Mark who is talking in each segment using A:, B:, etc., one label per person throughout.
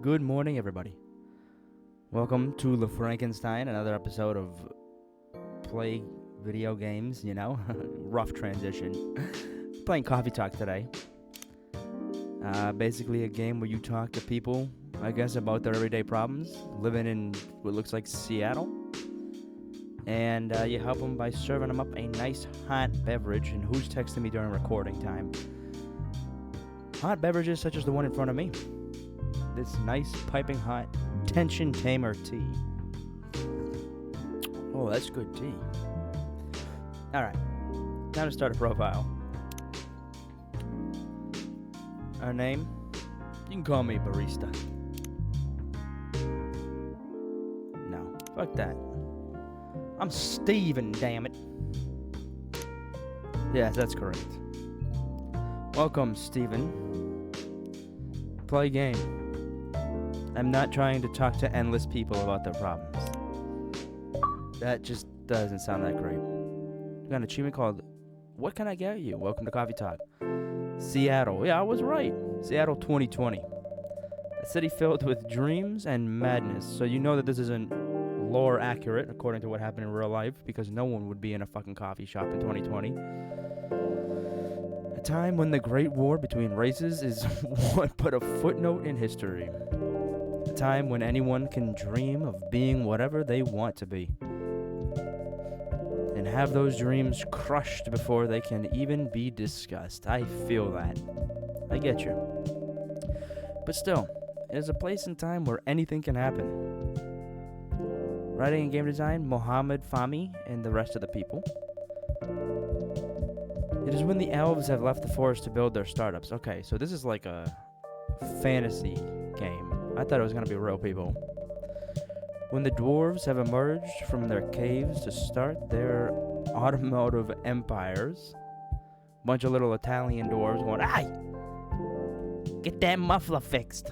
A: Good morning, everybody. Welcome to the Frankenstein, another episode of Play Video Games, rough transition. Playing Coffee Talk today. Basically a game where you talk to people, I guess, about their everyday problems, living in what looks like Seattle. And you help them by serving them up a nice hot beverage. And who's texting me during recording time? Hot beverages such as the one in front of me. This nice piping hot tension tamer tea. Oh, that's good tea. Alright, time to start a profile. Our name? You can call me Barista. No, fuck that. I'm Steven, damn it. Yes, that's correct. Welcome, Steven. Play game. I'm not trying to talk to endless people about their problems. That just doesn't sound that great. We got an achievement called What Can I Get You? Welcome to Coffee Talk. Seattle. Yeah, I was right. Seattle 2020. A city filled with dreams and madness. So you know that this isn't lore accurate according to what happened in real life, because no one would be in a fucking coffee shop in 2020. A time when the great war between races is what but a footnote in history. A time when anyone can dream of being whatever they want to be. And have those dreams crushed before they can even be discussed. I feel that. I get you. But still, it is a place and time where anything can happen. Writing and game design, Mohammed Fahmy and the rest of the people. It is when the elves have left the forest to build their startups. Okay, so this is like a fantasy game. I thought it was going to be real people. When the dwarves have emerged from their caves to start their automotive empires. Bunch of little Italian dwarves going, "Aye! Get that muffler fixed!"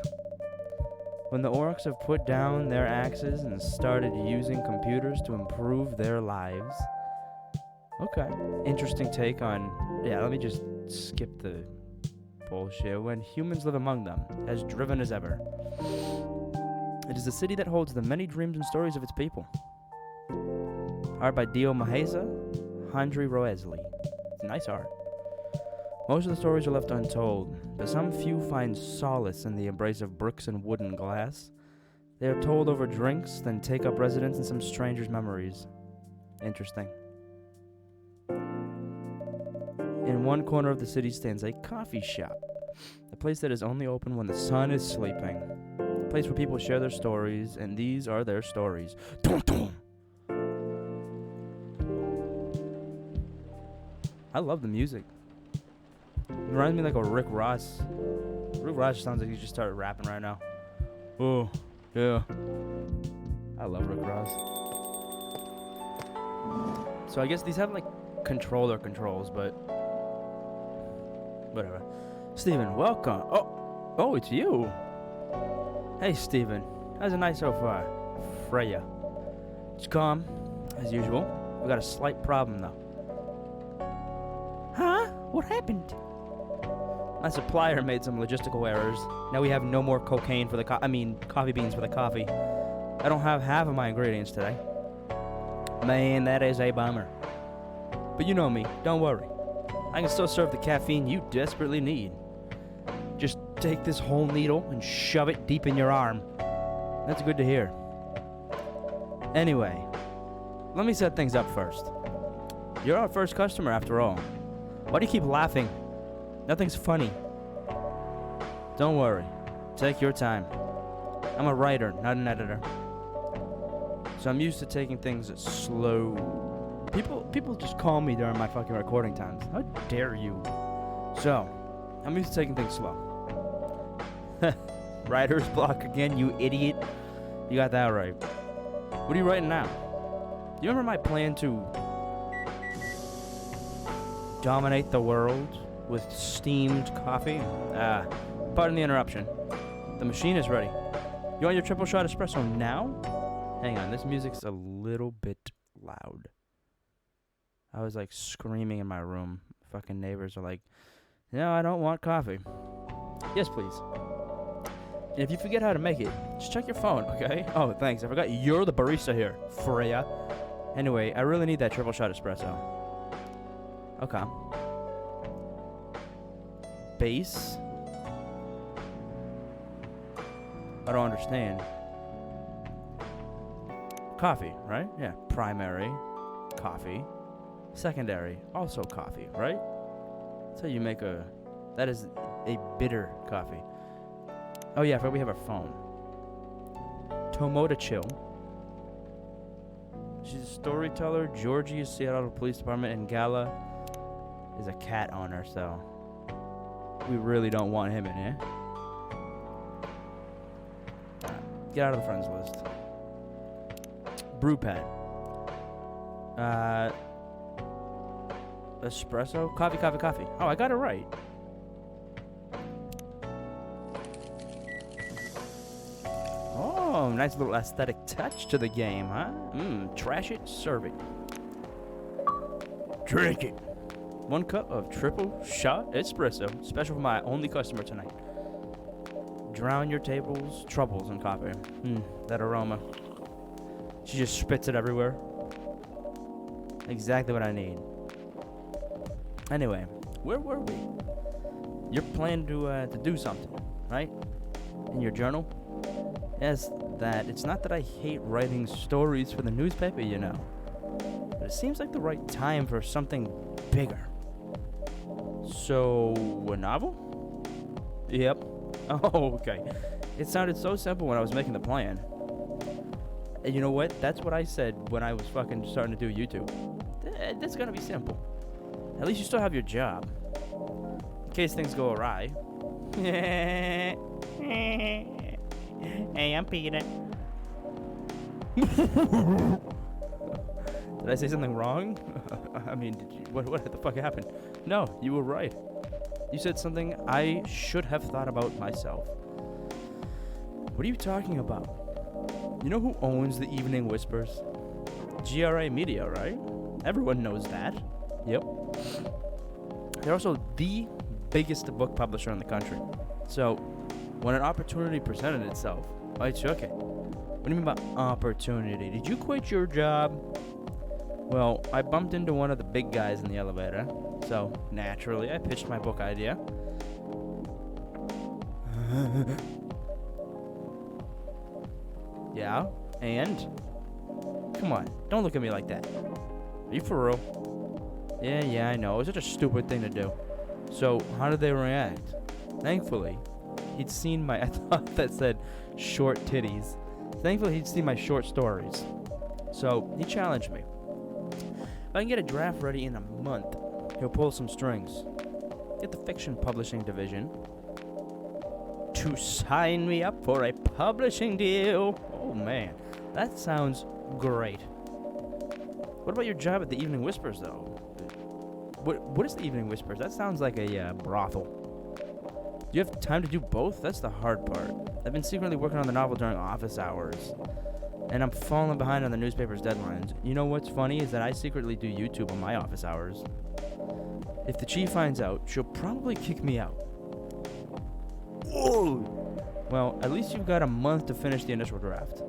A: When the orcs have put down their axes and started using computers to improve their lives. Okay. Interesting take on... Yeah, let me just skip the bullshit. When humans live among them, as driven as ever. It is a city that holds the many dreams and stories of its people. Art by Dio Maheza, Handry Roesley. It's nice art. Most of the stories are left untold, but some few find solace in the embrace of bricks and wood and glass. They are told over drinks, then take up residence in some stranger's memories. Interesting. In one corner of the city stands a coffee shop, a place that is only open when the sun is sleeping. A place where people share their stories, and these are their stories. Dum, dum. I love the music. It reminds me like a Rick Ross. Rick Ross sounds like he just started rapping right now. Oh, yeah. I love Rick Ross. So I guess these have like controller controls, but whatever. Steven, welcome. Oh, it's you. Hey, Steven. How's the night so far? Freya. It's calm, as usual. We got a slight problem, though. Huh? What happened? My supplier made some logistical errors. Now we have no more cocaine for the coffee beans for the coffee. I don't have half of my ingredients today. Man, that is a bummer. But you know me, don't worry. I can still serve the caffeine you desperately need. Just take this whole needle and shove it deep in your arm. That's good to hear. Anyway, let me set things up first. You're our first customer after all. Why do you keep laughing? Nothing's funny. Don't worry. Take your time. I'm a writer, not an editor. So I'm used to taking things slow. People just call me during my fucking recording times. How dare you? So, I'm used to taking things slow. Writer's block again, you idiot. You got that right. What are you writing now? Do you remember my plan to dominate the world with steamed coffee? Pardon the interruption. The machine is ready. You want your triple shot espresso now? Hang on, this music's a little bit loud. I was like screaming in my room. Fucking neighbors are like, no, I don't want coffee. Yes, please. And if you forget how to make it, just check your phone, okay? Oh, thanks. I forgot you're the barista here, Freya. Anyway, I really need that triple shot espresso. Okay. Base. I don't understand. Coffee, right? Yeah. Primary, coffee. Secondary, also coffee, right? That's how you make a... That is a bitter coffee. Oh yeah, I forgot we have our phone. Tomoda Chill. She's a storyteller. Georgie is Seattle Police Department, and Gala is a cat owner, so we really don't want him in here. Get out of the friends list. Brewpad. Espresso? Coffee. Oh, I got it right. Oh, nice little aesthetic touch to the game, huh? Trash it, serve it. Drink it. 1 cup of triple shot espresso, special for my only customer tonight. Drown your table's troubles in coffee. That aroma. She just spits it everywhere. Exactly what I need. Anyway, where were we? You're planning to do something, right? In your journal? Yes, that it's not that I hate writing stories for the newspaper, you know. But it seems like the right time for something bigger. So, a novel? Yep. Oh, okay. It sounded so simple when I was making the plan. And you know what? That's what I said when I was fucking starting to do YouTube. That's gonna be simple. At least you still have your job. In case things go awry. Hey, I'm Peter. Did I say something wrong? I mean, what the fuck happened? No, you were right. You said something I should have thought about myself. What are you talking about? You know who owns the Evening Whispers? GRA Media, right? Everyone knows that. Yep. They're also the biggest book publisher in the country. So, when an opportunity presented itself, I took it. What do you mean by opportunity? Did you quit your job? Well, I bumped into one of the big guys in the elevator, so naturally I pitched my book idea. Yeah, and? Come on, don't look at me like that. Are you for real? Yeah, I know. It was such a stupid thing to do. So, how did they react? Thankfully, he'd seen my... I thought that said short titties. Thankfully, he'd seen my short stories. So, he challenged me. If I can get a draft ready in a month, he'll pull some strings. Get the fiction publishing division to sign me up for a publishing deal. Oh, man. That sounds great. What about your job at the Evening Whispers, though? What is the Evening Whispers? That sounds like a brothel. Do you have time to do both? That's the hard part. I've been secretly working on the novel during office hours, and I'm falling behind on the newspaper's deadlines. You know what's funny is that I secretly do YouTube on my office hours. If the chief finds out, she'll probably kick me out. Whoa! Well, at least you've got a month to finish the initial draft.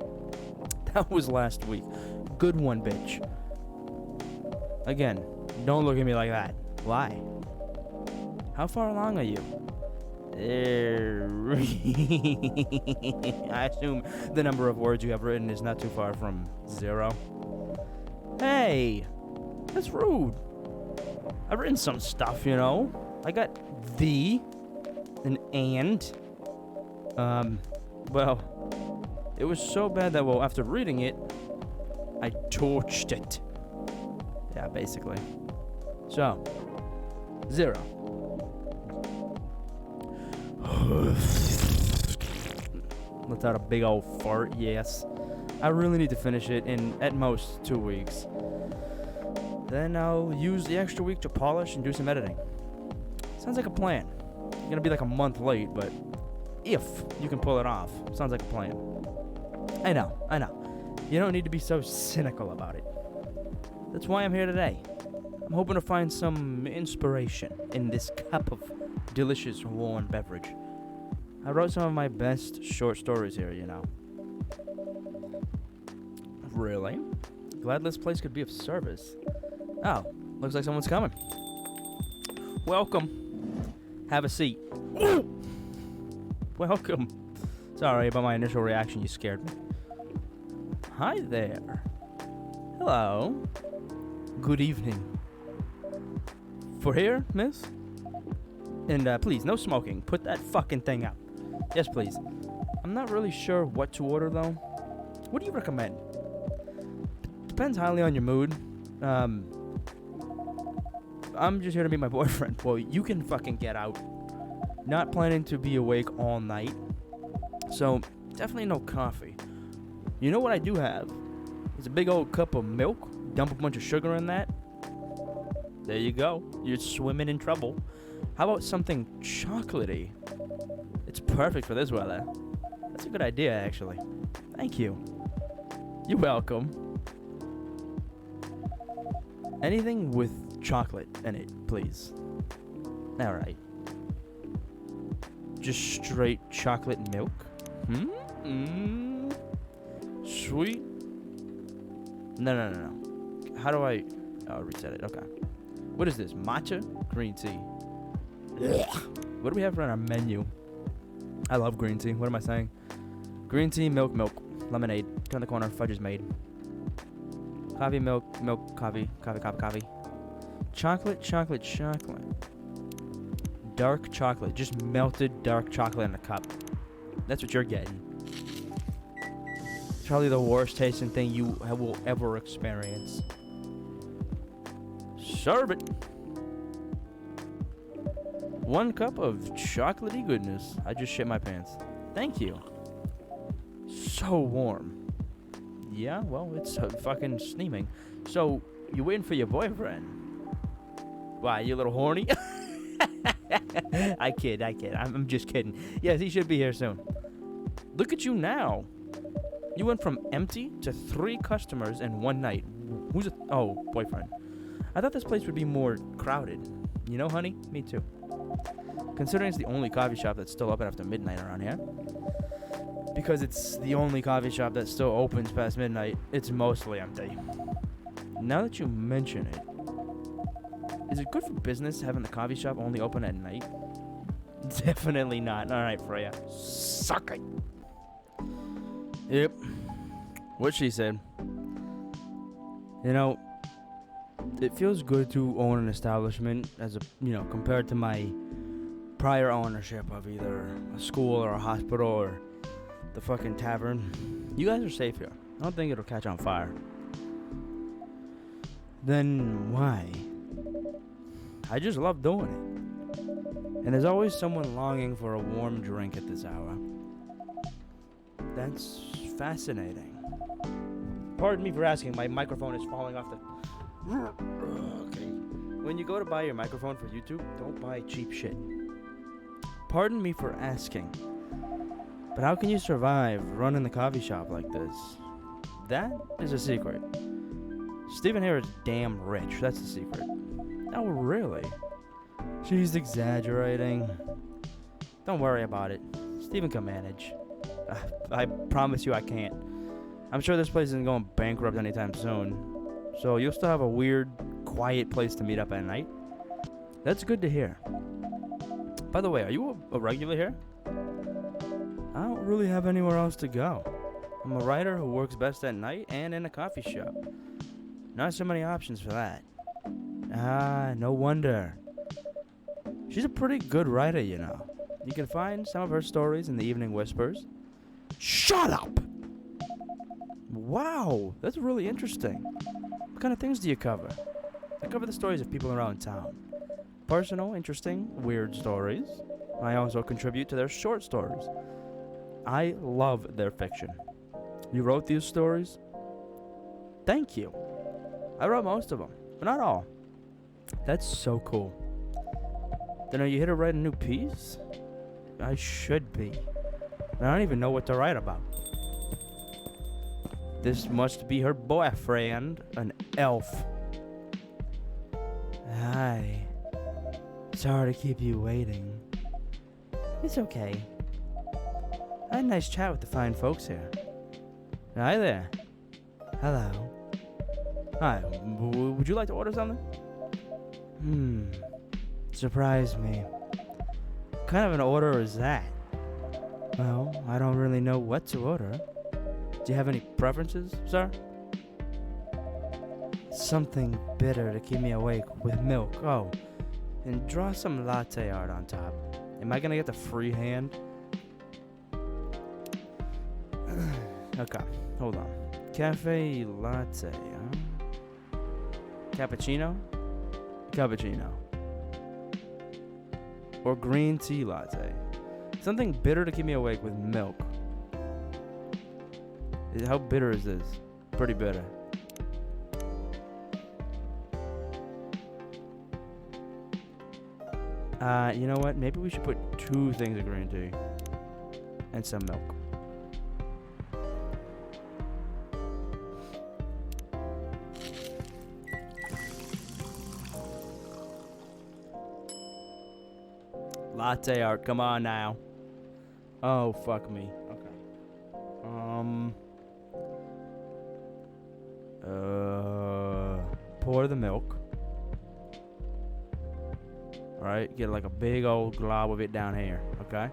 A: That was last week. Good one, bitch. Again, don't look at me like that. Why? How far along are you? I assume the number of words you have written is not too far from 0. Hey! That's rude. I've written some stuff, you know. I got the and. Well, it was so bad that, well, after reading it, I torched it. Yeah, basically. So, 0. Let out a big old fart, yes. I really need to finish it in, at most, 2 weeks. Then I'll use the extra week to polish and do some editing. Sounds like a plan. You're gonna be like a month late, but if you can pull it off, sounds like a plan. I know. You don't need to be so cynical about it. That's why I'm here today. I'm hoping to find some inspiration in this cup of delicious warm beverage. I wrote some of my best short stories here, you know. Really? Glad this place could be of service. Oh, looks like someone's coming. Welcome. Have a seat. Welcome. Sorry about my initial reaction, you scared me. Hi there. Hello. Good evening. For here, miss? And please, no smoking. Put that fucking thing out. Yes, please. I'm not really sure what to order, though. What do you recommend? Depends highly on your mood. I'm just here to meet my boyfriend. Well, you can fucking get out. Not planning to be awake all night. So, definitely no coffee. You know what I do have? It's a big old cup of milk. Dump a bunch of sugar in that. There you go. You're swimming in trouble. How about something chocolatey? It's perfect for this weather. That's a good idea, actually. Thank you. You're welcome. Anything with chocolate in it, please. Alright. Just straight chocolate milk? Sweet. No. How do I... Oh, reset it. Okay. What is this? Matcha? Green tea. What do we have on our menu? I love green tea. What am I saying? Green tea, milk. Lemonade. Turn the corner. Fudge is made. Coffee, milk, coffee. Chocolate. Dark chocolate. Just melted dark chocolate in a cup. That's what you're getting. It's probably the worst tasting thing you will ever experience. Serve it. 1 cup of chocolatey goodness. I just shit my pants. Thank you. So warm. Yeah, well, it's fucking steaming. So, you waiting for your boyfriend? Why, you a little horny? I kid. I'm just kidding. Yes, he should be here soon. Look at you now. You went from empty to 3 customers in 1 night. Oh, boyfriend. I thought this place would be more crowded. You know, honey? Me too. Considering it's the only coffee shop that's still open after midnight around here. Because it's the only coffee shop that still opens past midnight, it's mostly empty. Now that you mention it, is it good for business having the coffee shop only open at night? Definitely not. Alright, Freya. Suck it. Yep. What she said. You know, it feels good to own an establishment compared to my prior ownership of either a school or a hospital or the fucking tavern. You guys are safe here. I don't think it'll catch on fire. Then why? I just love doing it. And there's always someone longing for a warm drink at this hour. That's fascinating. Pardon me for asking, my microphone is falling off the... Okay. When you go to buy your microphone for YouTube, don't buy cheap shit. Pardon me for asking, but how can you survive running the coffee shop like this? That is a secret. Steven here is damn rich, that's the secret. Oh, really? She's exaggerating. Don't worry about it. Steven can manage. I promise you I can't. I'm sure this place isn't going bankrupt anytime soon. So you'll still have a weird, quiet place to meet up at night. That's good to hear. By the way, are you a regular here? I don't really have anywhere else to go. I'm a writer who works best at night and in a coffee shop. Not so many options for that. Ah, no wonder. She's a pretty good writer, you know. You can find some of her stories in the Evening Whispers. Shut up! Wow, that's really interesting. What kind of things do you cover? I cover the stories of people around town. Personal, interesting, weird stories. I also contribute to their short stories. I love their fiction. You wrote these stories? Thank you. I wrote most of them, but not all. That's so cool. Then are you here to write a new piece? I should be. I don't even know what to write about. This must be her boyfriend, an elf. Hi. Sorry to keep you waiting. It's okay. I had a nice chat with the fine folks here. Hi there. Hello. Hi, would you like to order something? Surprise me. What kind of an order is that? Well, I don't really know what to order. Do you have any preferences, sir? Something bitter to keep me awake with milk. Oh, and draw some latte art on top. Am I gonna get the free hand? Okay, hold on. Cafe latte, huh? Cappuccino? Cappuccino. Or green tea latte. Something bitter to keep me awake with milk. How bitter is this? Pretty bitter. You know what? Maybe we should put 2 things of green tea and some milk. Latte art, come on now. Oh, fuck me. Okay. Pour the milk. Alright, get like a big old glob of it down here, okay?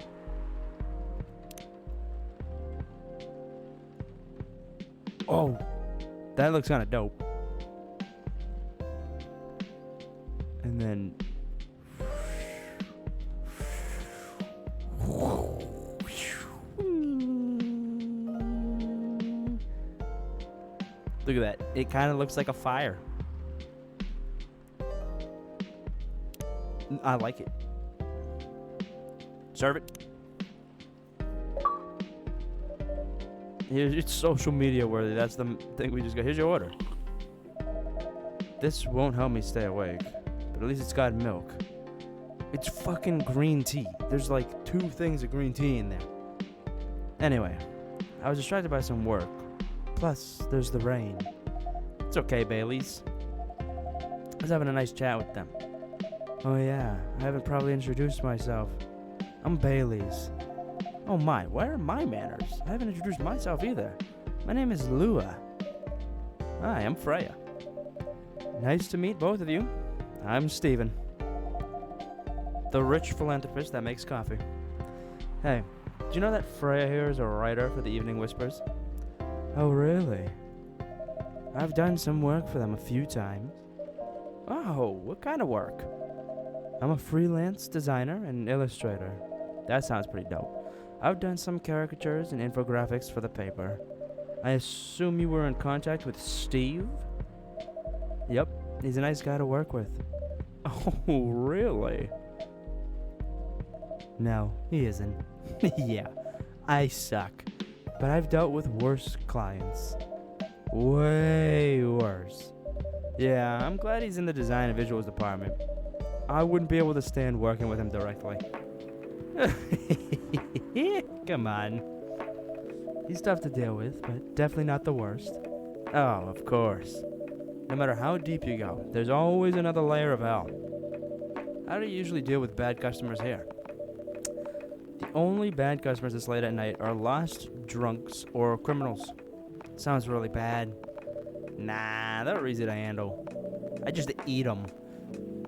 A: Oh, that looks kind of dope. And then look at that. It kind of looks like a fire. I like it. Serve it. It's social media worthy. That's the thing we just got. Here's your order. This won't help me stay awake, but at least it's got milk. It's fucking green tea. There's like 2 things of green tea in there. Anyway, I was distracted by some work. Plus, there's the rain. It's okay, Baileys. I was having a nice chat with them. Oh yeah, I haven't probably introduced myself. I'm Baileys. Oh my, where are my manners? I haven't introduced myself either. My name is Lua. Hi, I'm Freya. Nice to meet both of you. I'm Steven. The rich philanthropist that makes coffee. Hey, do you know that Freya here is a writer for the Evening Whispers? Oh really? I've done some work for them a few times. Oh, what kind of work? I'm a freelance designer and illustrator. That sounds pretty dope. I've done some caricatures and infographics for the paper. I assume you were in contact with Steve? Yep, he's a nice guy to work with. Oh, really? No, he isn't. Yeah, I suck. But I've dealt with worse clients. Way worse. Yeah, I'm glad he's in the design and visuals department. I wouldn't be able to stand working with him directly. Come on. He's tough to deal with, but definitely not the worst. Oh, of course. No matter how deep you go, there's always another layer of hell. How do you usually deal with bad customers here? The only bad customers this late at night are lost drunks or criminals. Sounds really bad. Nah, they're easy to handle. I just eat them.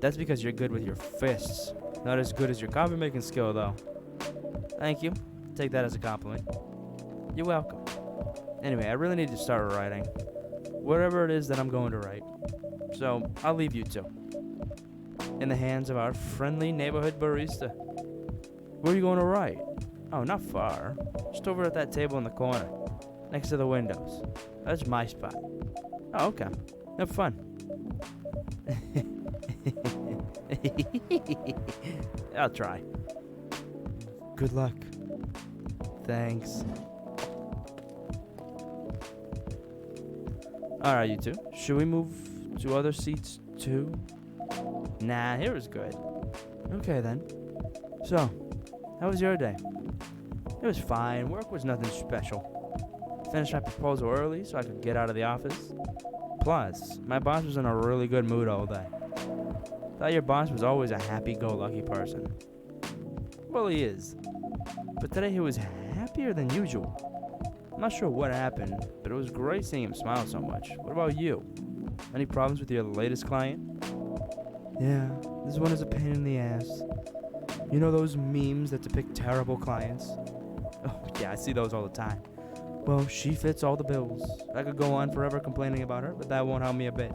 A: That's because you're good with your fists. Not as good as your coffee making skill, though. Thank you. Take that as a compliment. You're welcome. Anyway, I really need to start writing. Whatever it is that I'm going to write. So, I'll leave you two. In the hands of our friendly neighborhood barista. Where are you going to write? Oh, not far. Just over at that table in the corner. Next to the windows. That's my spot. Oh, okay. Have fun. I'll try. Good luck. Thanks. Alright, you two. Should we move to other seats too? Nah, here is good. Okay then. So, how was your day? It was fine. Work was nothing special. Finished my proposal early so I could get out of the office. Plus, my boss was in a really good mood all day. Thought your boss was always a happy-go-lucky person. Well, he is. But today he was happier than usual. I'm not sure what happened, but it was great seeing him smile so much. What about you? Any problems with your latest client? Yeah, this one is a pain in the ass. You know those memes that depict terrible clients? Oh, yeah, I see those all the time. Well, she fits all the bills. I could go on forever complaining about her, but that won't help me a bit.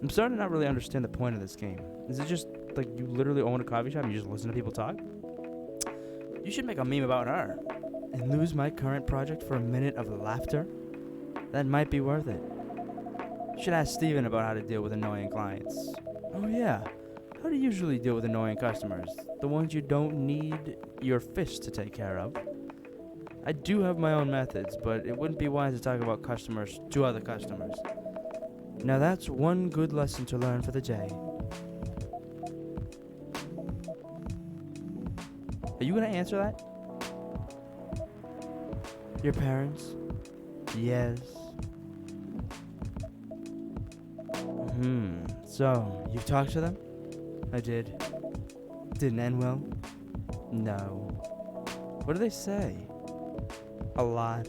A: I'm starting to not really understand the point of this game. Is it just like you literally own a coffee shop and you just listen to people talk? You should make a meme about her and lose my current project for a minute of laughter. That might be worth it. You should ask Steven about how to deal with annoying clients. Oh yeah, how do you usually deal with annoying customers? The ones you don't need your fist to take care of? I do have my own methods, but it wouldn't be wise to talk about customers to other customers. Now that's one good lesson to learn for the day. Are you gonna answer that? Your parents? Yes. So, you've talked to them? I did. Didn't end well? No. What do they say? A lot.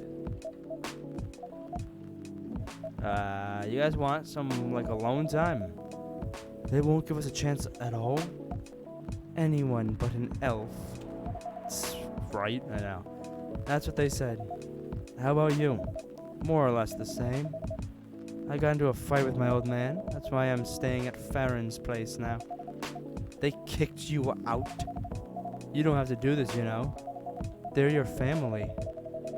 A: You guys want some, like, alone time? They won't give us a chance at all? Anyone but an elf. Right? I know. That's what they said. How about you? More or less the same. I got into a fight with my old man. That's why I'm staying at Farron's place now. They kicked you out? You don't have to do this, you know. They're your family.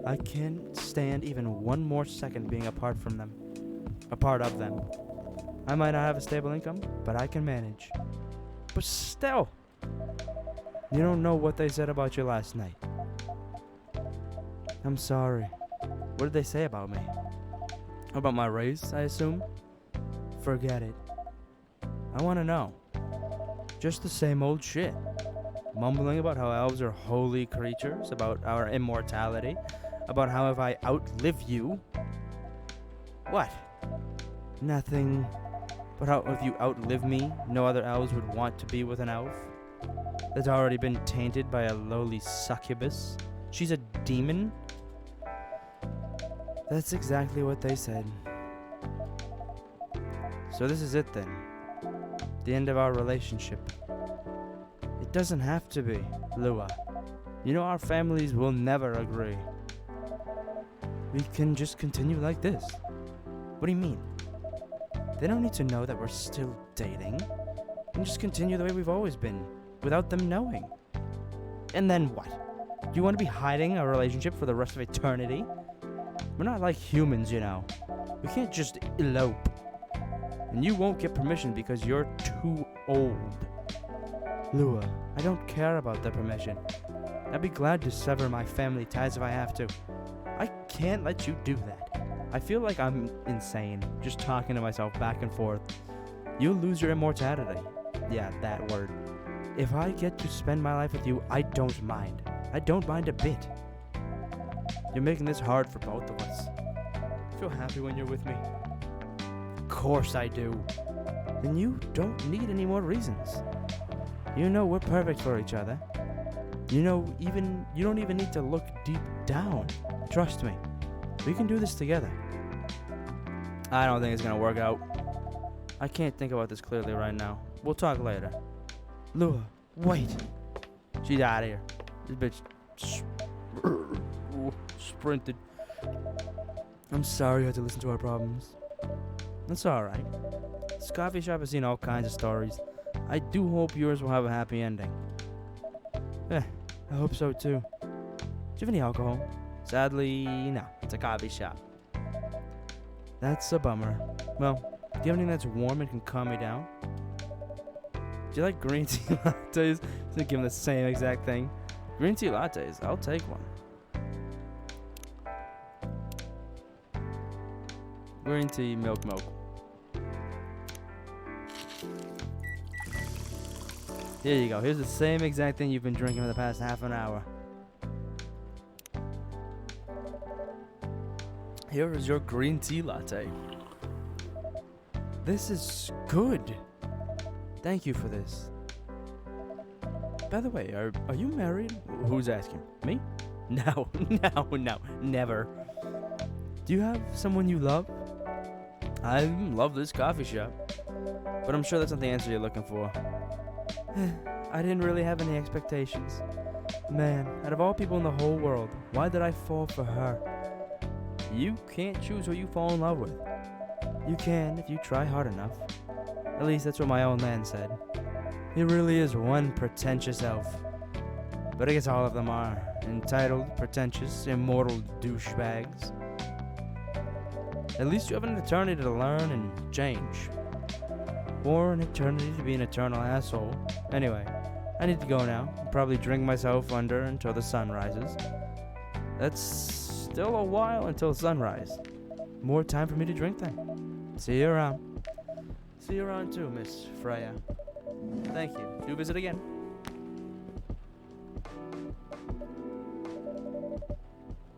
A: I can't stand even one more second being apart from them. A part of them. I might not have a stable income, but I can manage. But still, you don't know what they said about you last night. I'm sorry. What did they say about me? About my race, I assume? Forget it. I want to know. Just the same old shit. Mumbling about how elves are holy creatures, about our immortality, about how if I outlive you... What? Nothing. But how if you outlive me, no other elves would want to be with an elf? That's already been tainted by a lowly succubus? She's a demon? That's exactly what they said. So this is it then. The end of our relationship. It doesn't have to be, Lua. You know our families will never agree. We can just continue like this. What do you mean? They don't need to know that we're still dating. We can just continue the way we've always been, without them knowing. And then what? Do you want to be hiding our relationship for the rest of eternity? We're not like humans, you know. We can't just elope. And you won't get permission because you're too old. Lua, I don't care about the permission. I'd be glad to sever my family ties if I have to. I can't let you do that. I feel like I'm insane, just talking to myself back and forth. You'll lose your immortality. Yeah, that word. If I get to spend my life with you, I don't mind. I don't mind a bit. You're making this hard for both of us. Feel happy when you're with me? Of course I do. Then you don't need any more reasons. You know we're perfect for each other. You know, you don't even need to look deep down. Trust me. We can do this together. I don't think it's gonna work out. I can't think about this clearly right now. We'll talk later. Lua, wait. She's out of here. This bitch sprinted. I'm sorry you had to listen to our problems. That's alright. This coffee shop has seen all kinds of stories. I do hope yours will have a happy ending. I hope so too. Do you have any alcohol? Sadly, no. It's a coffee shop. That's a bummer. Well, do you have anything that's warm and can calm me down? Do you like green tea lattes? I'm give them the same exact thing. Green tea lattes, I'll take one. Green tea, milk. Here you go. Here's the same exact thing you've been drinking for the past half an hour. Here is your green tea latte. This is good. Thank you for this. By the way, are you married? Who's asking? Me? No, no, no, never. Do you have someone you love? I love this coffee shop, but I'm sure that's not the answer you're looking for. I didn't really have any expectations. Man, out of all people in the whole world, why did I fall for her? You can't choose who you fall in love with. You can if you try hard enough. At least that's what my old man said. He really is one pretentious elf. But I guess all of them are. Entitled, pretentious, immortal douchebags. At least you have an eternity to learn and change. Or an eternity to be an eternal asshole. Anyway, I need to go now. I'll probably drink myself under until the sun rises. That's still a while until sunrise. More time for me to drink then. See you around. See you around too, Miss Freya. Thank you. Do visit again.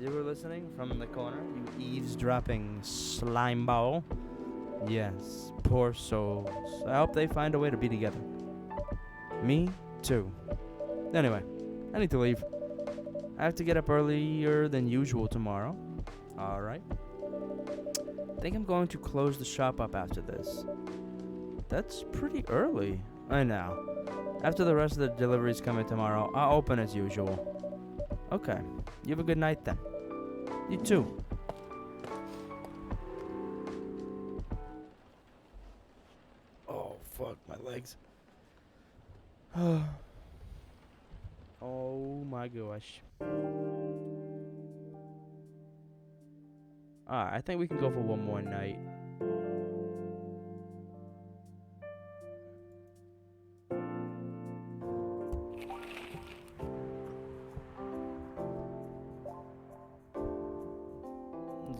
A: You were listening from the corner, you eavesdropping slime ball. Yes, poor souls. I hope they find a way to be together. Me, too. Anyway, I need to leave. I have to get up earlier than usual tomorrow. Alright. I think I'm going to close the shop up after this. That's pretty early. I know. After the rest of the deliveries come in tomorrow, I'll open as usual. Okay. You have a good night then. You too. Oh, fuck, my legs. Oh my gosh. Alright, I think we can go for one more night.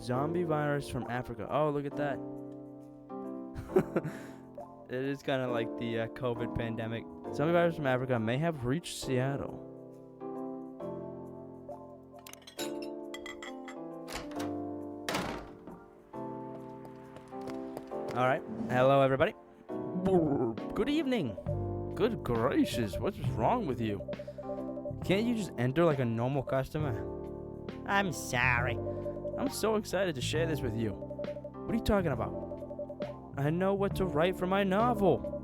A: Zombie virus from Africa. Oh, look at that. It is kind of like the COVID pandemic. Zombie virus from Africa may have reached Seattle. Alright. Hello, everybody. Good evening. Good gracious. What's wrong with you? Can't you just enter like a normal customer? I'm sorry. I'm so excited to share this with you. What are you talking about? I know what to write for my novel.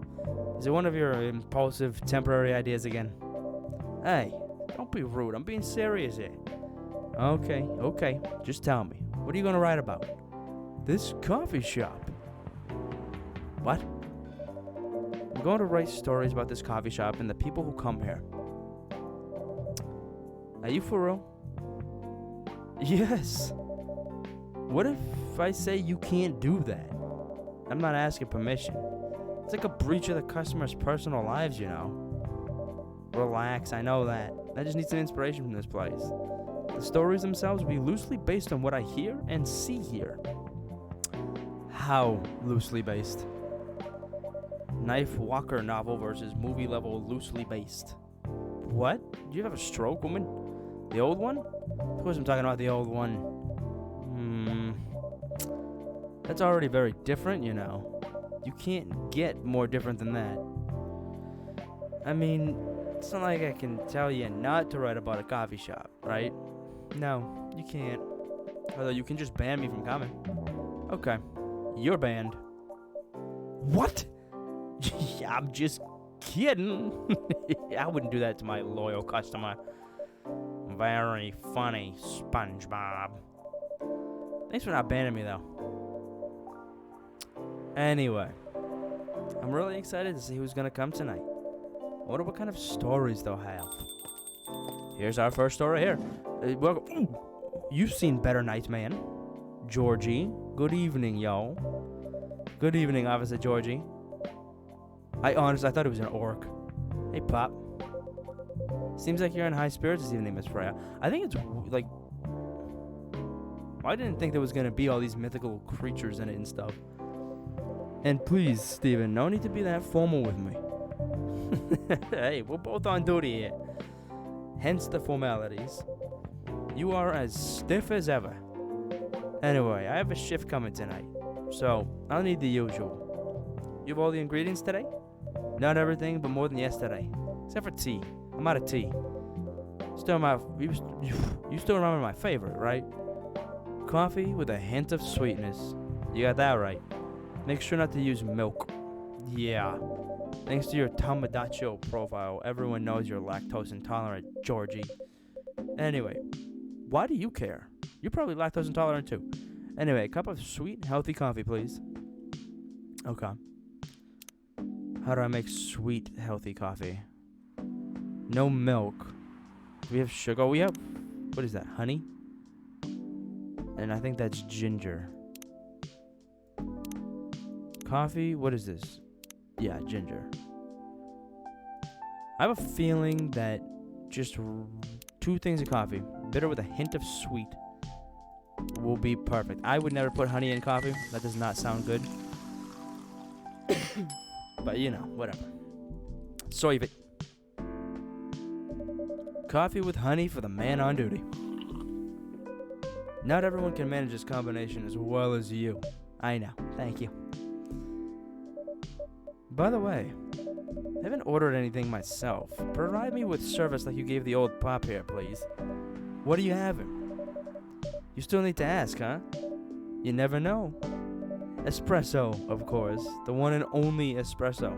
A: Is it one of your impulsive temporary ideas again? Hey, don't be rude. I'm being serious here. Okay. Just tell me. What are you going to write about? This coffee shop. What? I'm going to write stories about this coffee shop and the people who come here. Are you for real? Yes. What if I say you can't do that? I'm not asking permission. It's like a breach of the customer's personal lives, you know. Relax, I know that. I just need some inspiration from this place. The stories themselves will be loosely based on what I hear and see here. How loosely based? Knife Walker novel versus movie level loosely based. What? Do you have a stroke, woman? The old one? Of course I'm talking about the old one. That's already very different, you know. You can't get more different than that. I mean, it's not like I can tell you not to write about a coffee shop, right? No, you can't. Although you can just ban me from coming. Okay, you're banned. What? I'm just kidding. I wouldn't do that to my loyal customer. Very funny, SpongeBob. Thanks for not banning me, though. Anyway, I'm really excited to see who's gonna come tonight. I wonder what kind of stories they'll have. Here's our first story here. Welcome. You've seen better nights, man. Georgie. Good evening, y'all. Good evening, Officer Georgie. I thought it was an orc. Hey, Pop. Seems like you're in high spirits this evening, Miss Freya. I think it's like... I didn't think there was gonna be all these mythical creatures in it and stuff. And please, Steven, no need to be that formal with me. Hey, we're both on duty here. Hence the formalities. You are as stiff as ever. Anyway, I have a shift coming tonight, so I'll need the usual. You have all the ingredients today? Not everything, but more than yesterday. Except for tea. I'm out of tea. You still remember my favorite, right? Coffee with a hint of sweetness. You got that right. Make sure not to use milk. Yeah. Thanks to your Tamagotchi profile, everyone knows you're lactose intolerant, Georgie. Anyway, why do you care? You're probably lactose intolerant too. Anyway, a cup of sweet, healthy coffee, please. Okay. How do I make sweet, healthy coffee? No milk. Do we have sugar? We have, what is that, honey? And I think that's ginger. Coffee, what is this? Yeah, ginger. I have a feeling that just 2 things of coffee, bitter with a hint of sweet, will be perfect. I would never put honey in coffee. That does not sound good. But you know, whatever. Serve it. Coffee with honey for the man on duty. Not everyone can manage this combination as well as you. I know. Thank you. By the way, I haven't ordered anything myself. Provide me with service like you gave the old pop here, please. What are you having? You still need to ask, huh? You never know. Espresso, of course. The one and only espresso.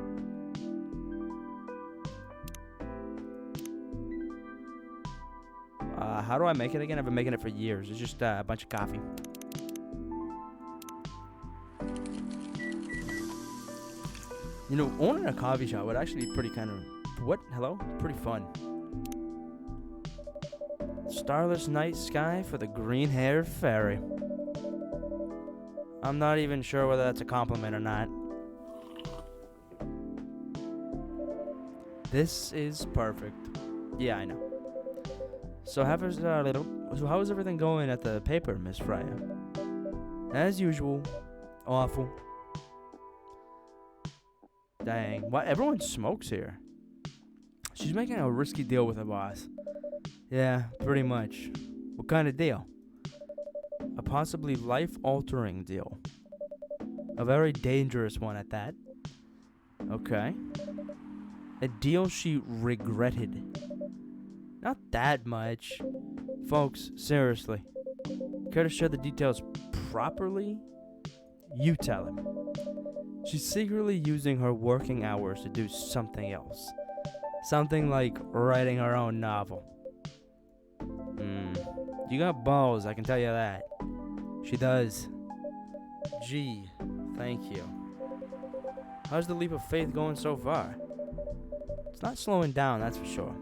A: How do I make it again? I've been making it for years. It's just a bunch of coffee. You know, owning a coffee shop would actually be pretty kind of... What? Hello? Pretty fun. Starless night sky for the green-haired fairy. I'm not even sure whether that's a compliment or not. This is perfect. Yeah, I know. So how is everything going at the paper, Miss Freya? As usual, awful. Dang, why everyone smokes here? She's making a risky deal with her boss. Yeah, pretty much. What kind of deal? A possibly life-altering deal. A very dangerous one at that. Okay. A deal she regretted. Not that much. Folks, seriously. Care to share the details properly? You tell him. She's secretly using her working hours to do something else. Something like writing her own novel. You got balls, I can tell you that. She does. Gee, thank you. How's the leap of faith going so far? It's not slowing down, that's for sure.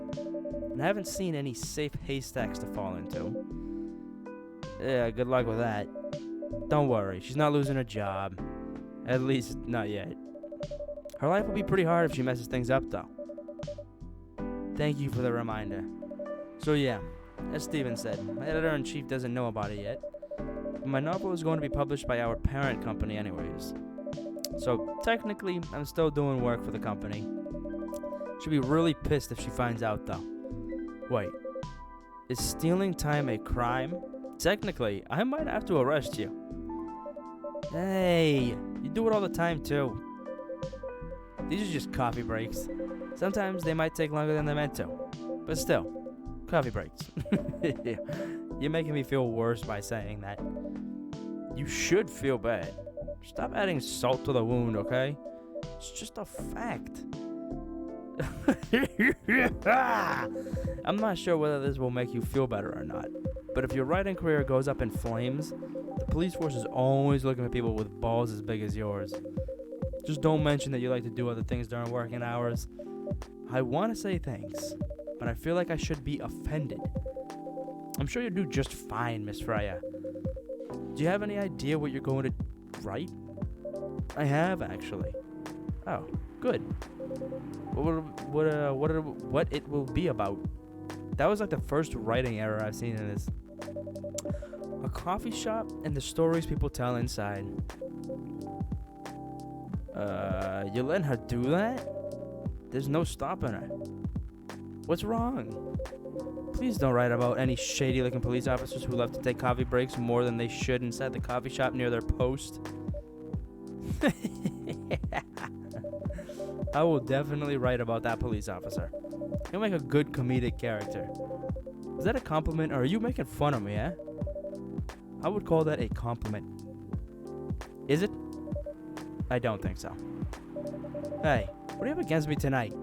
A: And I haven't seen any safe haystacks to fall into. Yeah, good luck with that. Don't worry, she's not losing her job. At least, not yet. Her life will be pretty hard if she messes things up, though. Thank you for the reminder. So yeah, as Steven said, my editor-in-chief doesn't know about it yet. But my novel is going to be published by our parent company anyways. So technically, I'm still doing work for the company. She'll be really pissed if she finds out, though. Wait, is stealing time a crime? Technically, I might have to arrest you. Hey, you do it all the time too. These are just coffee breaks. Sometimes they might take longer than they're meant to. But still, coffee breaks. You're making me feel worse by saying that. You should feel bad. Stop adding salt to the wound, okay? It's just a fact. I'm not sure whether this will make you feel better or not, but if your writing career goes up in flames, the police force is always looking for people with balls as big as yours. Just don't mention that you like to do other things during working hours. I want to say thanks, but I feel like I should be offended. I'm sure you'll do just fine, Miss Freya. Do you have any idea what you're going to write? I have, actually. Oh, good. What it will be about. That was like the first writing error I've seen in this. A coffee shop and the stories people tell inside. You letting her do that? There's no stopping her. What's wrong? Please don't write about any shady-looking police officers who love to take coffee breaks more than they should inside the coffee shop near their post. I will definitely write about that police officer. He'll make a good comedic character. Is that a compliment, or are you making fun of me, eh? I would call that a compliment. Is it? I don't think so. Hey, what do you have against me tonight?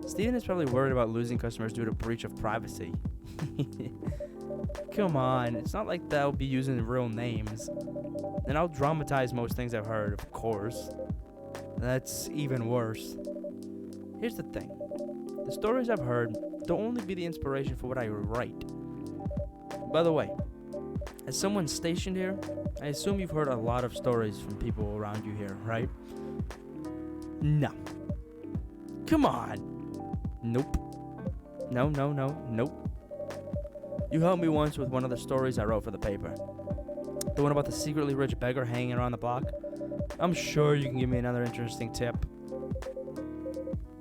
A: Steven is probably worried about losing customers due to breach of privacy. Come on, it's not like they'll be using real names. And I'll dramatize most things I've heard, of course. That's even worse. Here's the thing. The stories I've heard don't only be the inspiration for what I write. By the way, as someone stationed here, I assume you've heard a lot of stories from people around you here, right? No. Come on. Nope. Nope. You helped me once with one of the stories I wrote for the paper. The one about the secretly rich beggar hanging around the block. I'm sure you can give me another interesting tip.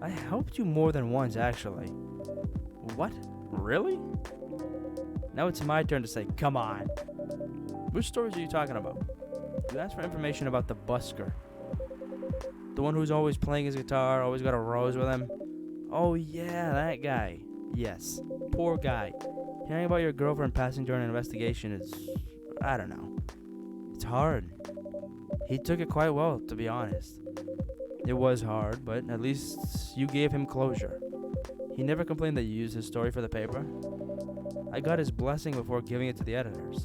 A: I helped you more than once, actually. What? Really? Now it's my turn to say, come on. Which stories are you talking about? You asked for information about the busker. The one who's always playing his guitar, always got a rose with him. Oh yeah, that guy. Yes. Poor guy. Hearing about your girlfriend passing during an investigation is, I don't know. It's hard. He took it quite well, to be honest. It was hard, but at least you gave him closure. He never complained that you used his story for the paper. I got his blessing before giving it to the editors.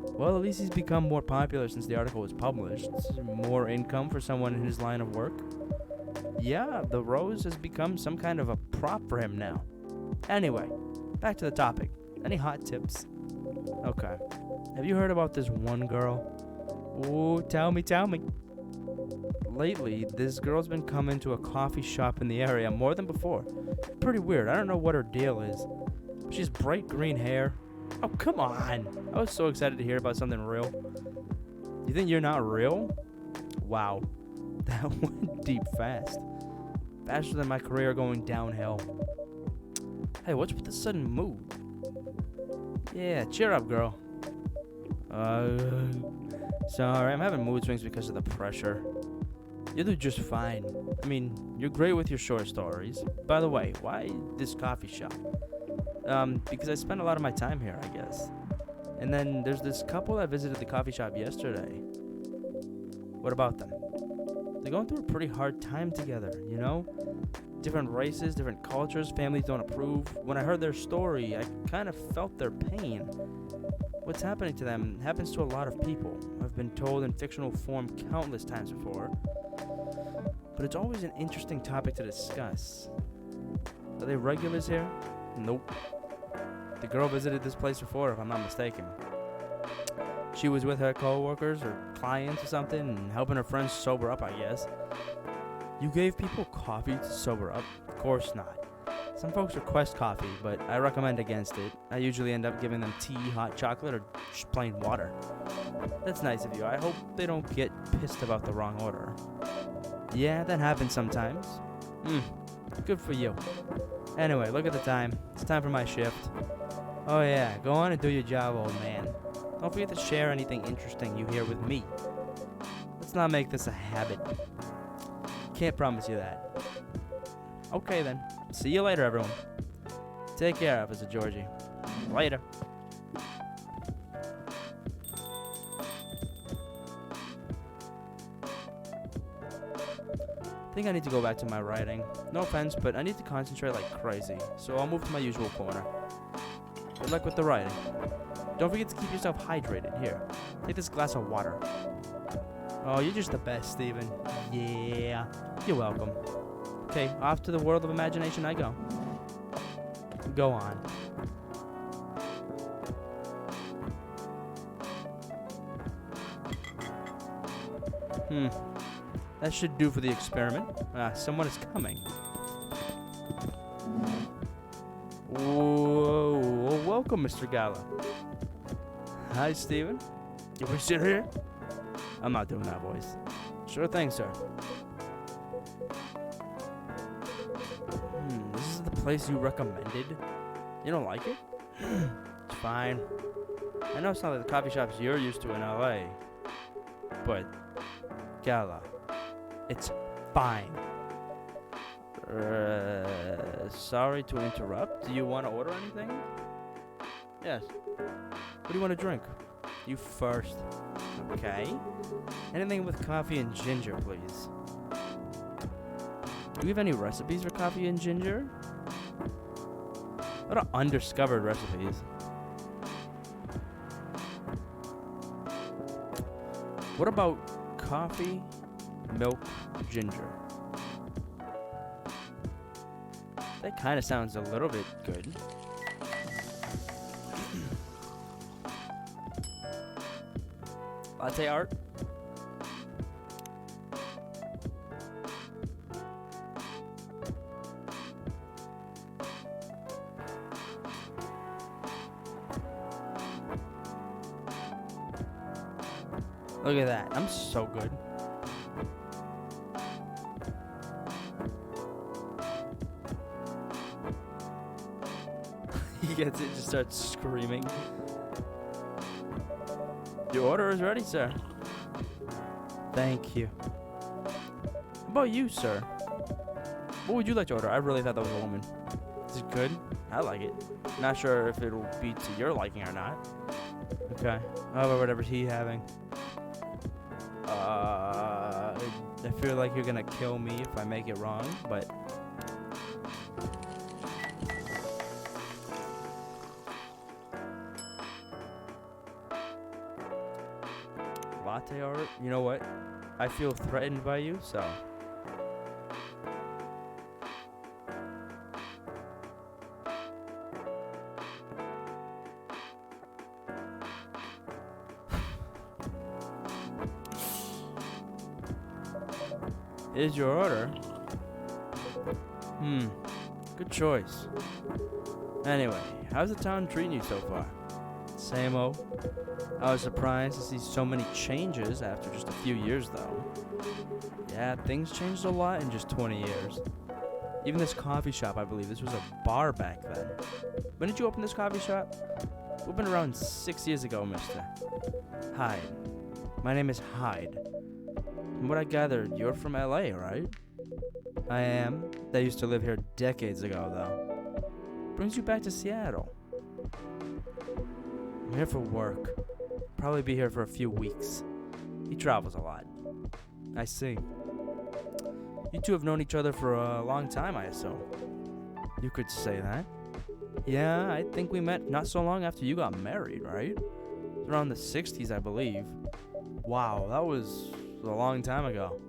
A: Well, at least he's become more popular since the article was published. More income for someone in his line of work. Yeah, the rose has become some kind of a prop for him now. Anyway, back to the topic. Any hot tips? Okay. Have you heard about this one girl? Oh, tell me. Lately, this girl's been coming to a coffee shop in the area more than before. Pretty weird. I don't know what her deal is. She's bright green hair. Oh, come on. I was so excited to hear about something real. You think you're not real? Wow. That went deep fast. Faster than my career going downhill. Hey, what's with the sudden mood? Yeah, cheer up, girl. Sorry, I'm having mood swings because of the pressure. You'll do just fine. I mean, you're great with your short stories. By the way, why this coffee shop? Because I spend a lot of my time here, I guess. And then there's this couple that visited the coffee shop yesterday. What about them? They're going through a pretty hard time together, you know? Different races, different cultures, families don't approve. When I heard their story, I kind of felt their pain. What's happening to them happens to a lot of people. I've been told in fictional form countless times before. But it's always an interesting topic to discuss. Are they regulars here? Nope. The girl visited this place before, if I'm not mistaken. She was with her co-workers or clients or something and helping her friends sober up, I guess. You gave people coffee to sober up? Of course not. Some folks request coffee, but I recommend against it. I usually end up giving them tea, hot chocolate, or just plain water. That's nice of you. I hope they don't get pissed about the wrong order. Yeah, that happens sometimes. Good for you. Anyway, look at the time. It's time for my shift. Oh yeah, go on and do your job, old man. Don't forget to share anything interesting you hear with me. Let's not make this a habit. Can't promise you that. Okay then. See you later, everyone. Take care, Officer Georgie. Later. I think I need to go back to my writing. No offense, but I need to concentrate like crazy, so I'll move to my usual corner. Good luck with the writing. Don't forget to keep yourself hydrated. Here, take this glass of water. Oh, you're just the best, Steven. Yeah. You're welcome. Okay, off to the world of imagination I go. Go on. That should do for the experiment. Someone is coming. Whoa, welcome, Mr. Gala. Hi, Steven. You wish sit here? I'm not doing that voice. Sure thing, sir. This is the place you recommended? You don't like it? It's fine. I know it's not like the coffee shops you're used to in LA. But, Gala, it's fine. Sorry to interrupt. Do you want to order anything? Yes. What do you want to drink? You first. Okay. Anything with coffee and ginger, please. Do we have any recipes for coffee and ginger? What are undiscovered recipes? What about coffee, milk, ginger? That kind of sounds a little bit good. Latte art? Look at that. I'm so good. He gets it, just starts screaming. Your order is ready, sir. Thank you. How about you, sir? What would you like to order? I really thought that was a woman. Is it good? I like it. Not sure if it'll be to your liking or not. Okay. How about whatever he's having? I feel like you're gonna kill me if I make it wrong, but... Latte art? You know what? I feel threatened by you, so... Is your order? Good choice. Anyway, how's the town treating you so far? Same old. I was surprised to see so many changes after just a few years, though. Yeah, things changed a lot in just 20 years. Even this coffee shop, I believe, this was a bar back then. When did you open this coffee shop? Opened around 6 years ago, mister. Hyde. My name is Hyde. From what I gathered, you're from LA, right? I am. They used to live here decades ago, though. Brings you back to Seattle? I'm here for work. Probably be here for a few weeks. He travels a lot. I see. You two have known each other for a long time, I assume. You could say that. Yeah, I think we met not so long after you got married, right? It was around the 60s, I believe. Wow, that was a long time ago.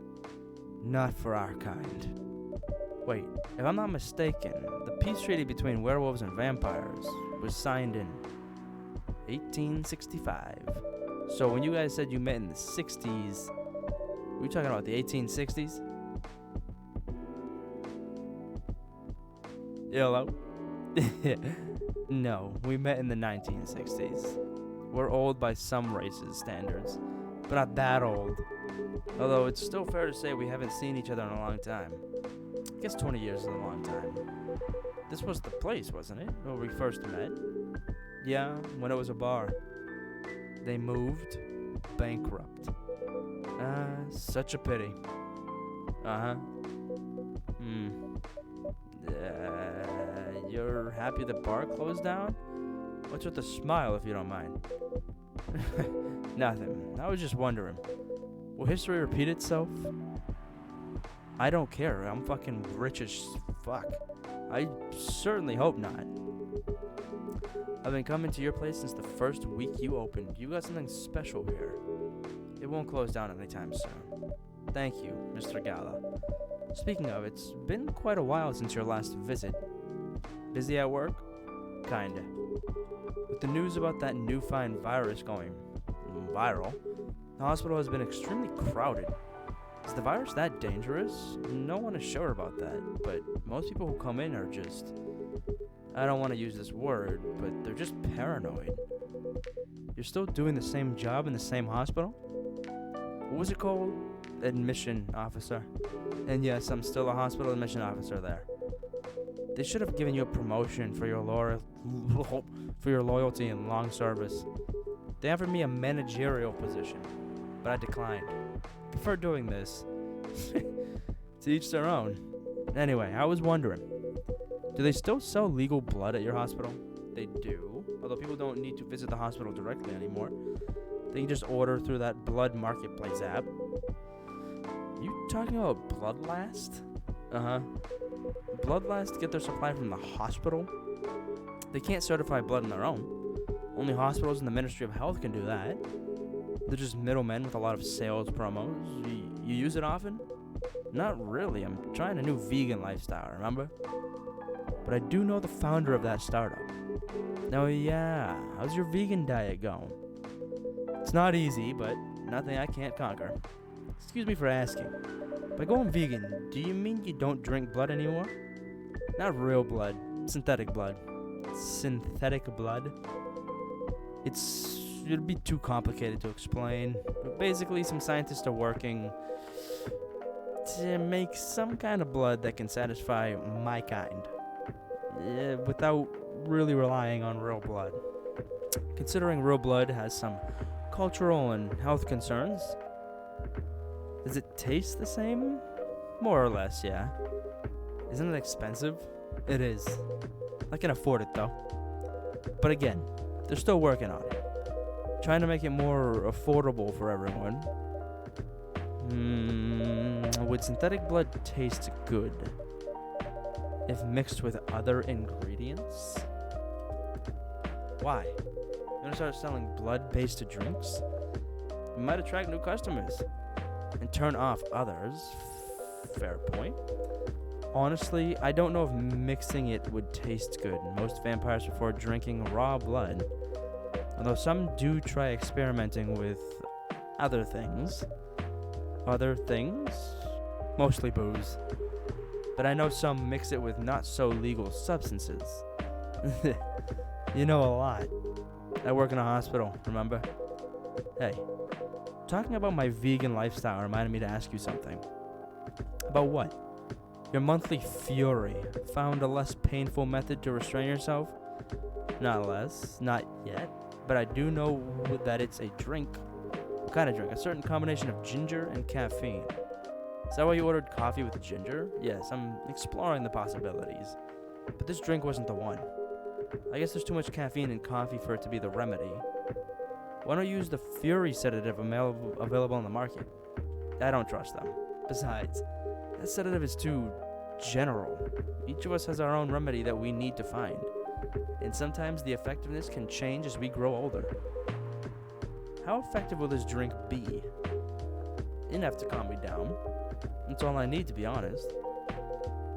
A: Not for our kind. Wait, if I'm not mistaken, the peace treaty between werewolves and vampires was signed in 1865. So when you guys said you met in the 60s, were you talking about the 1860s? Hello? No, we met in the 1960s. We're old by some races' standards, but not that old. Although it's still fair to say we haven't seen each other in a long time. I guess 20 years is a long time. This was the place, wasn't it, where we first met? Yeah, when it was a bar. They moved bankrupt. Such a pity. Uh-huh. You're happy the bar closed down? What's with the smile, if you don't mind? Nothing. I was just wondering. Will history repeat itself? I don't care. I'm fucking rich as fuck. I certainly hope not. I've been coming to your place since the first week you opened. You got something special here. It won't close down anytime soon. Thank you, Mr. Gala. Speaking of, it's been quite a while since your last visit. Busy at work? Kinda. With the news about that newfound virus going viral, the hospital has been extremely crowded. Is the virus that dangerous? No one is sure about that, but most people who come in are just... I don't want to use this word, but they're just paranoid. You're still doing the same job in the same hospital? What was it called? Admission officer. And yes, I'm still a hospital admission officer there. They should have given you a promotion for your loyalty and long service. They offered me a managerial position, but I declined. I prefer doing this. To each their own. Anyway, I was wondering, do they still sell legal blood at your hospital? they do. Although people don't need to visit the hospital directly anymore. They can just order through that Blood Marketplace app. You talking about Bloodlast? Uh-huh. Bloodlast get their supply from the hospital? They can't certify blood on their own. Only hospitals and the Ministry of Health can do that. They're just middlemen with a lot of sales promos. You use it often? Not really. I'm trying a new vegan lifestyle, remember? But I do know the founder of that startup. Oh yeah, how's your vegan diet going? It's not easy, but nothing I can't conquer. Excuse me for asking. By going vegan, do you mean you don't drink blood anymore? Not real blood, synthetic blood. Synthetic blood? It'd be too complicated to explain. But basically, some scientists are working to make some kind of blood that can satisfy my kind. Without really relying on real blood. Considering real blood has some cultural and health concerns, does it taste the same? More or less, yeah. Isn't it expensive? It is. I can afford it though. But again, they're still working on it. Trying to make it more affordable for everyone. Would synthetic blood taste good if mixed with other ingredients? Why? You gonna start selling blood-based drinks? You might attract new customers and turn off others. Fair point. Honestly, I don't know if mixing it would taste good. Most vampires prefer drinking raw blood, although some do try experimenting with other things. Other things? Mostly booze. But I know some mix it with not so legal substances. You know a lot. I work in a hospital, remember? Hey, talking about my vegan lifestyle reminded me to ask you something. About what? Your monthly fury found a less painful method to restrain yourself? Not less, not yet, but I do know that it's a drink. What kind of drink? A certain combination of ginger and caffeine. Is that why you ordered coffee with ginger? Yes, I'm exploring the possibilities. But this drink wasn't the one. I guess there's too much caffeine in coffee for it to be the remedy. Why don't you use the Fury sedative available on the market? I don't trust them. Besides, that sedative is too general. Each of us has our own remedy that we need to find. And sometimes the effectiveness can change as we grow older. How effective will this drink be? Enough to calm me down. That's all I need, to be honest.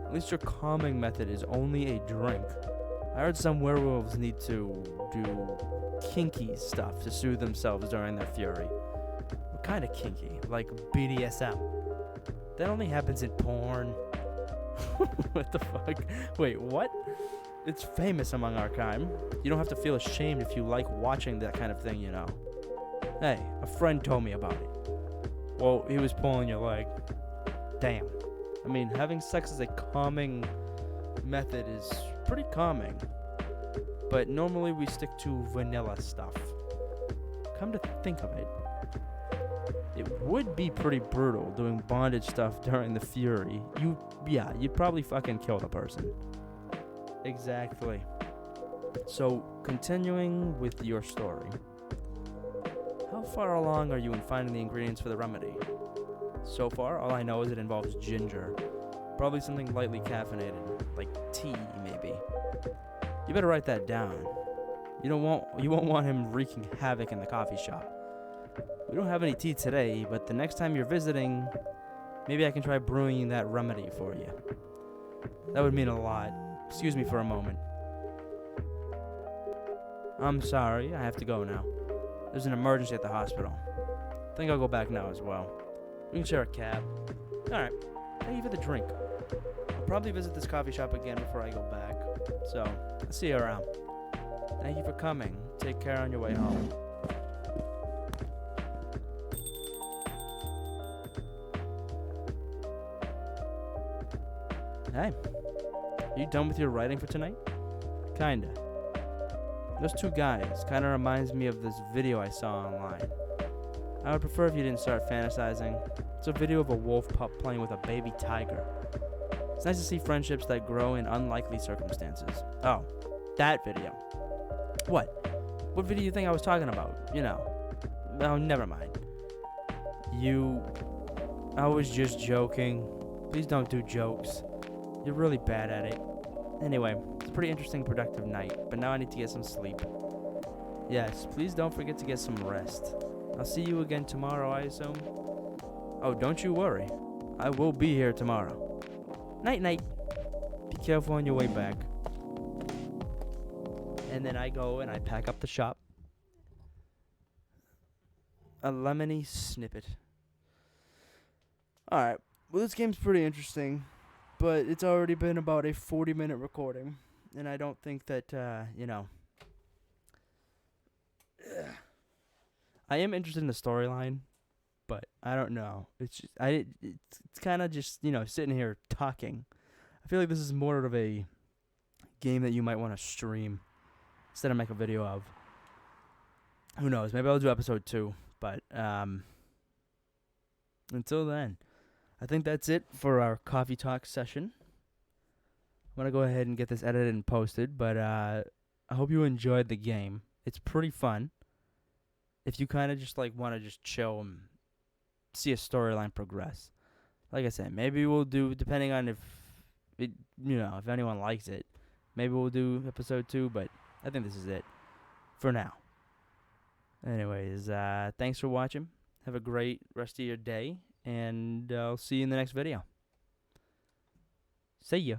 A: At least your calming method is only a drink. I heard some werewolves need to do kinky stuff to soothe themselves during their fury. What kind of kinky? Like BDSM? That only happens in porn. What the fuck? Wait, what? It's famous among our kind. You don't have to feel ashamed if you like watching that kind of thing, you know. Hey, a friend told me about it. Well, he was pulling your leg. Damn. I mean, having sex as a calming method is pretty calming. But normally we stick to vanilla stuff. Come to think of it, it would be pretty brutal doing bondage stuff during the fury. You'd probably fucking kill the person. Exactly. So, continuing with your story. How far along are you in finding the ingredients for the remedy? So far, all I know is it involves ginger. Probably something lightly caffeinated, like tea, maybe. You better write that down. You won't want him wreaking havoc in the coffee shop. We don't have any tea today, but the next time you're visiting, maybe I can try brewing that remedy for you. That would mean a lot. Excuse me for a moment. I'm sorry, I have to go now. There's an emergency at the hospital. I think I'll go back now as well. We can share a cab. Alright, thank you for the drink. I'll probably visit this coffee shop again before I go back. So, I'll see you around. Thank you for coming. Take care on your way home. Hey, are you done with your writing for tonight? Kinda. Those two guys kinda reminds me of this video I saw online. I would prefer if you didn't start fantasizing. It's a video of a wolf pup playing with a baby tiger. It's nice to see friendships that grow in unlikely circumstances. Oh, That video. What? What video do you think I was talking about? You know. Oh, never mind. I was just joking. Please don't do jokes. You're really bad at it. Anyway, it's a pretty interesting, productive night, but now I need to get some sleep. Yes, please don't forget to get some rest. I'll see you again tomorrow, I assume. Oh, don't you worry. I will be here tomorrow. Night-night. Be careful on your way back. And then I go and I pack up the shop. A lemony snippet. Alright, well this game's pretty interesting, but it's already been about a 40-minute recording, and I don't think that, I am interested in the storyline, but I don't know. It's just, it's kind of just, sitting here talking. I feel like this is more of a game that you might want to stream instead of make a video of. Who knows? Maybe I'll do episode 2, but until then, I think that's it for our coffee talk session. I'm going to go ahead and get this edited and posted, but I hope you enjoyed the game. It's pretty fun. If you kind of just want to just chill and see a storyline progress. Like I said, maybe we'll do, depending on if anyone likes it, maybe we'll do episode 2, but I think this is it for now. Anyways, thanks for watching. Have a great rest of your day, and I'll see you in the next video. See ya.